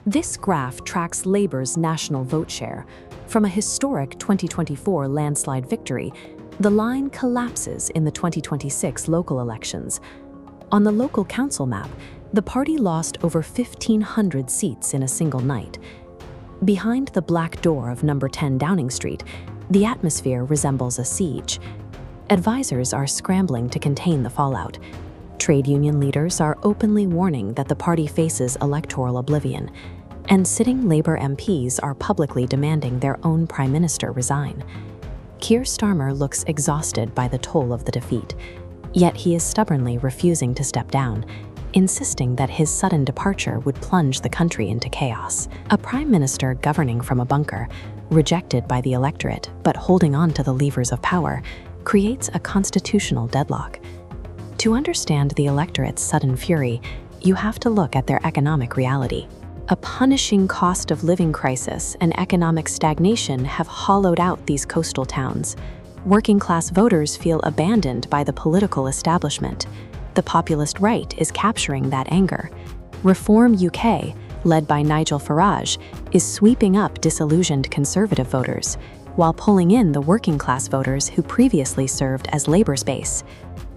This graph tracks Labour's national vote share. From a historic 2024 landslide victory, the line collapses in the 2026 local elections. On the local council map, the party lost over 1,500 seats in a single night. Behind the black door of number 10 Downing Street, the atmosphere resembles a siege. Advisors are scrambling to contain the fallout. Trade union leaders are openly warning that the party faces electoral oblivion, and sitting Labour MPs are publicly demanding their own Prime Minister resign. Keir Starmer looks exhausted by the toll of the defeat, yet he is stubbornly refusing to step down, insisting that his sudden departure would plunge the country into chaos. A Prime Minister governing from a bunker, rejected by the electorate but holding on to the levers of power, creates a constitutional deadlock. To understand the electorate's sudden fury, you have to look at their economic reality. A punishing cost of living crisis and economic stagnation have hollowed out these coastal towns. Working-class voters feel abandoned by the political establishment. The populist right is capturing that anger. Reform UK, led by Nigel Farage, is sweeping up disillusioned Conservative voters, while pulling in the working-class voters who previously served as Labour's base.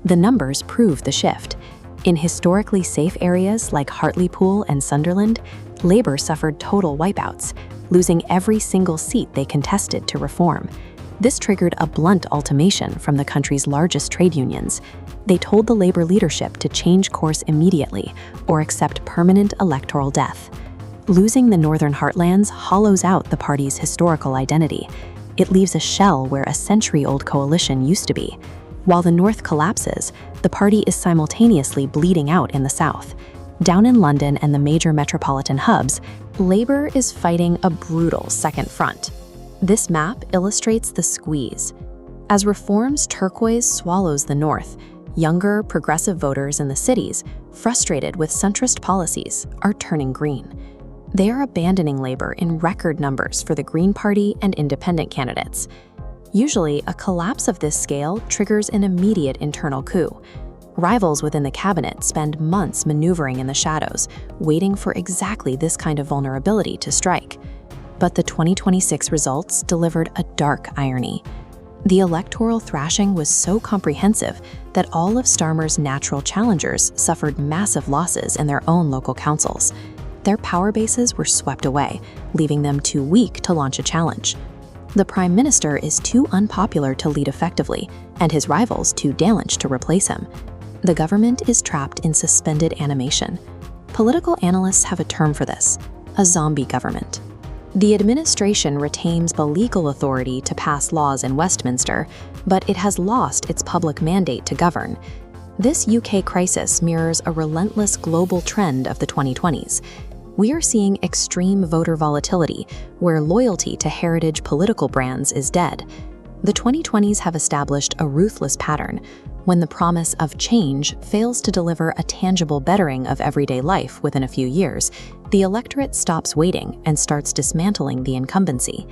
The numbers prove the shift. In historically safe areas like Hartlepool and Sunderland, Labour suffered total wipeouts, losing every single seat they contested to reform. This triggered a blunt ultimatum from the country's largest trade unions. They told the Labour leadership to change course immediately or accept permanent electoral death. Losing the Northern Heartlands hollows out the party's historical identity. It leaves a shell where a century-old coalition used to be. While the North collapses, the party is simultaneously bleeding out in the South. Down in London and the major metropolitan hubs, Labour is fighting a brutal second front. This map illustrates the squeeze. As Reform's turquoise swallows the North, younger, progressive voters in the cities, frustrated with centrist policies, are turning green. They are abandoning Labour in record numbers for the Green Party and independent candidates. Usually, a collapse of this scale triggers an immediate internal coup. Rivals within the cabinet spend months maneuvering in the shadows, waiting for exactly this kind of vulnerability to strike. But the 2026 results delivered a dark irony. The electoral thrashing was so comprehensive that all of Starmer's natural challengers suffered massive losses in their own local councils. Their power bases were swept away, leaving them too weak to launch a challenge. The Prime Minister is too unpopular to lead effectively, and his rivals too damaged to replace him. The government is trapped in suspended animation. Political analysts have a term for this: a zombie government. The administration retains the legal authority to pass laws in Westminster, but it has lost its public mandate to govern. This UK crisis mirrors a relentless global trend of the 2020s. We are seeing extreme voter volatility, where loyalty to heritage political brands is dead. The 2020s have established a ruthless pattern. When the promise of change fails to deliver a tangible bettering of everyday life within a few years, the electorate stops waiting and starts dismantling the incumbency.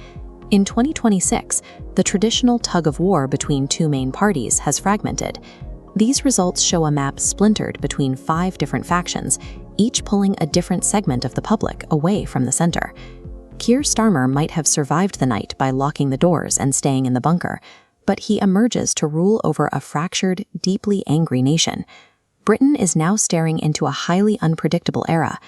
In 2026, the traditional tug-of-war between two main parties has fragmented. These results show a map splintered between 5 different factions, each pulling a different segment of the public away from the center. Keir Starmer might have survived the night by locking the doors and staying in the bunker, but he emerges to rule over a fractured, deeply angry nation. Britain is now staring into a highly unpredictable era,